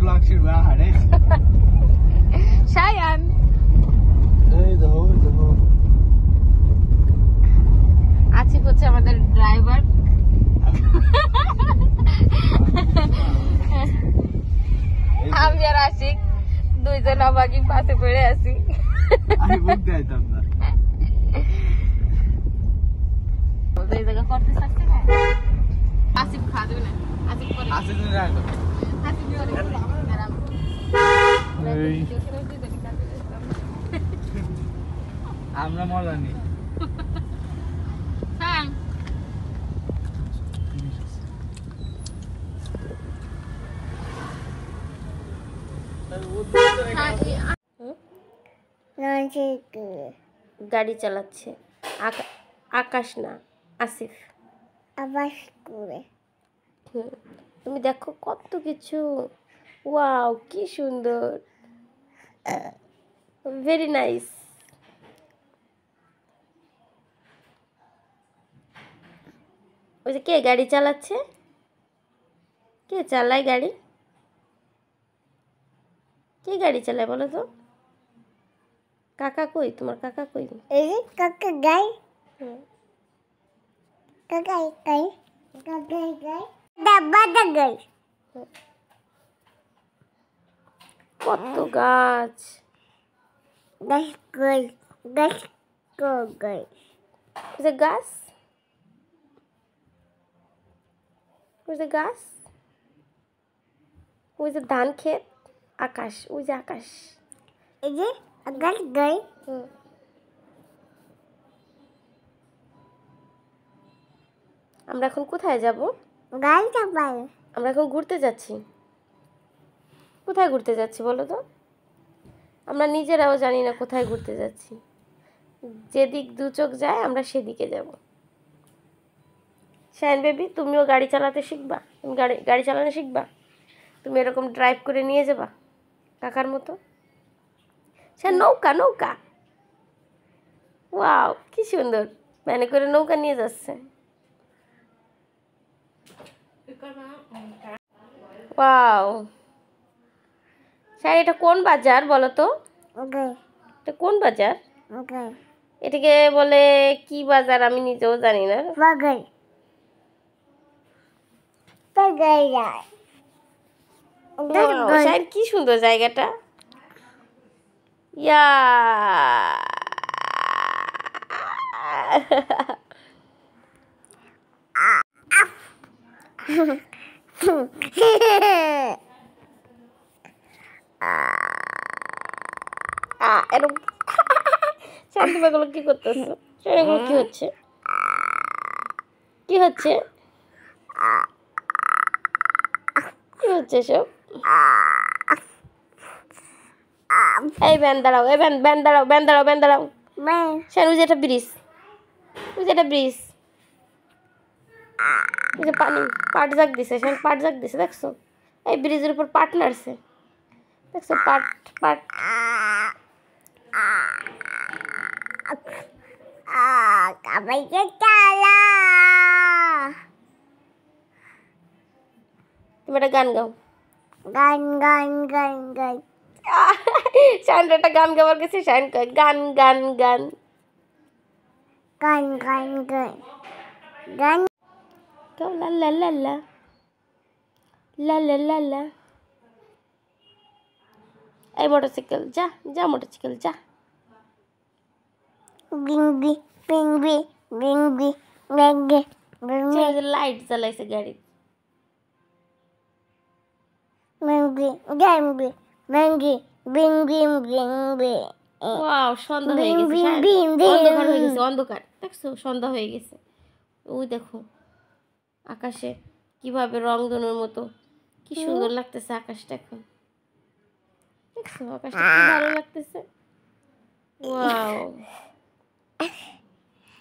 Blog শুরু আরে শায়ান এই দেখো আসিফ হচ্ছে আমাদের ড্রাইভার। আমি আর আশিক দুইজন অবাকি পাশে পড়ে আছি। আমি বুক দিতাম না এই জায়গা করতে চাচ্ছে না। আসিফ খা দেবে না, আসিফ পরে আসে দিন রাখো আসিফ পরে আরাম। এই আমরা মজা নেই হ্যাঁ গাড়ি চালাচ্ছে আকাশ না আসিফ। আবাস করে তুমি দেখো কত কিছু, ওয়াও কি সুন্দর, ভেরি নাইস। ওই যে কে গাড়ি চালাচ্ছে, কে চালায় গাড়ি, কে গাড়ি চালায় বলো তো? কাকা কই, তোমার কাকা কই? এই যে কাকা গাই কাকাই গাই কাকাই গাই ডাব্বাটা গাই কত গাছ, গাছ গাই গাছ গাই ওই যে গাছ, ওই যে গাছ, ওই যে ধান ক্ষেত, আকাশ, ওই যে আকাশ। এই যে গাছ গাই আমরা এখন কোথায় যাব? গাই চাপাই আমরা এখন ঘুরতে যাচ্ছি। কোথায় ঘুরতে যাচ্ছি বলো তো? আমরা নিজেরাও জানি না কোথায় ঘুরতে যাচ্ছি। যেদিক দু চোখ যায় আমরা সেদিকে যাব। শাইন বেবি, তুমিও গাড়ি চালাতে শিখবা? তুমি গাড়ি চালানো শিখবা? তুমি এরকম ড্রাইভ করে নিয়ে যাবা কাকার মতো? সে নৌকা, নৌকা, ওয়াও কি সুন্দর, ভ্যানে করে নৌকা নিয়ে যাচ্ছে। ওয়াও শাইন, এটা কোন বাজার বলো তো? ওকে এটা কোন বাজার? ওকে এটাকে বলে কি বাজার আমি নিজেও জানি না। বাগাই বাগাই যায় শাইন কি সুন্দর জায়গাটা, ইয়া এরকম শান্তি পাগল কি করতেছো? এগুলো কি হচ্ছে, কি হচ্ছে, কি হচ্ছে সব? এই ভ্যান দাঁড়াও, এই ভ্যান দাঁড়াও, ভ্যান দাঁড়াও, ভ্যান দাঁড়াও। শান, ওই যে একটা ব্রিজ, ওই যে একটা ব্রিজ, ওই যে পানি পাট জাগ দিছে, শান পাট জাগ দিছে দেখছো? এই ব্রিজের উপর পাট নাড়ছে দেখছো? পাট পাট কাবাইকে চালা তুমি একটা গান গাও। গান গান গান গান শান একটা গান গাওয়ার গেছে, শান কয় গান গান গান গান গান গান গান গাও, লা লা লা লা লা লা লা লা। এই মোটরসাইকেল যা, যা মোটরসাইকেল যা। বিংবি বিংবি বিংবি বিংবি বিংবি লাইট জ্বালাইছে গাড়ি। বিংবি বিংবি বিংবি বিংবি বিংবি ওয়াও সন্ধ্যা হয়ে গেছে, বিং, শায়ন। Being, being. অন্ধকার হয়ে গেছে, অন্ধকার দেখছো? সন্ধ্যা হয়ে গেছে। ওই দেখো আকাশে কিভাবে রংধনুর মতো কি সুন্দর লাগতেছে আকাশটা এখন, দেখছো? আকাশটা কি ভালো লাগতেছে, ওয়াও।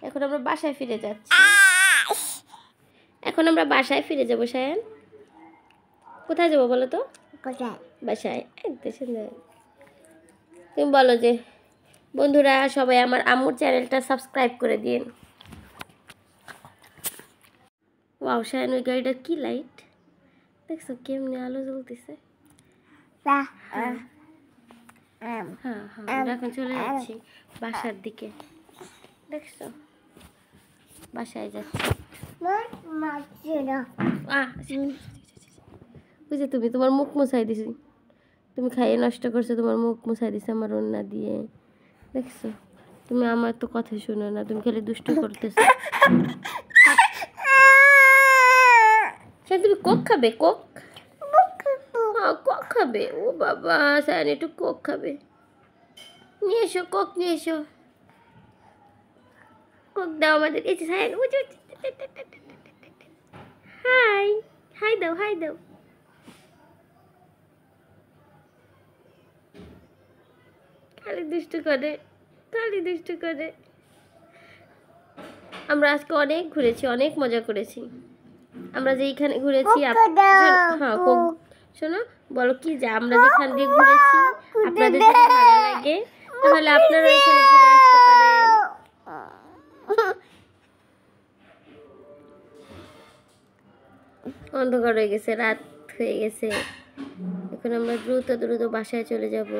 এখন আমরা বাসায় ফিরে যাচ্ছি, এখন আমরা বাসায় ফিরে যাবো। শায়ন কোথায় যাবো বলো তো? কোথায় বাসায়। একদম সুন্দর। তুমি বলো যে বন্ধুরা সবাই আমার আম্মুর চ্যানেলটা সাবস্ক্রাইব করে দিন। ওয়াও শায়ন, ওই গাড়িটা কি লাইট দেখছো? কেমনি আলো জ্বলতেছে, হ্যাঁ হ্যাঁ আমরা এখন চলে যাচ্ছি বাসার দিকে, দেখছো বাসায় যাচ্ছি। বুঝে তুমি তোমার মুখ মুছাই দিছি, তুমি খাইয়ে নষ্ট করছো, তোমার মুখ মুছাই দিছে আমার রান্না দিয়ে, দেখছো তুমি আমার তো কথা শুনো না, তুমি খালি দুষ্টু করতেছো। সে তুমি কোক খাবে? কোক, হ্যাঁ কোক খাবে। ও বাবা সায়ন একটু কোক খাবে, নিয়ে এসো কোক নিয়ে এসো, কোক দাও আমাদের। এই যে সায়ন, হাই হাই দাও, হাই দাও। খালি দুষ্টু করে, খালি দুষ্টু করে। আমরা আজকে অনেক ঘুরেছি, অনেক মজা করেছি। আমরা যেইখানে ঘুরেছি হ্যাঁ কোক, শোনো বলো কি যে আমরা যেখান দিয়ে ঘুরেছি আপনাদের যদি ভালো লাগে তাহলে আপনারা এখানে ঘুরে আসতে পারেন। অন্ধকার হয়ে গেছে, রাত হয়ে গেছে, এখন আমরা দ্রুত দ্রুত বাসায় চলে যাব।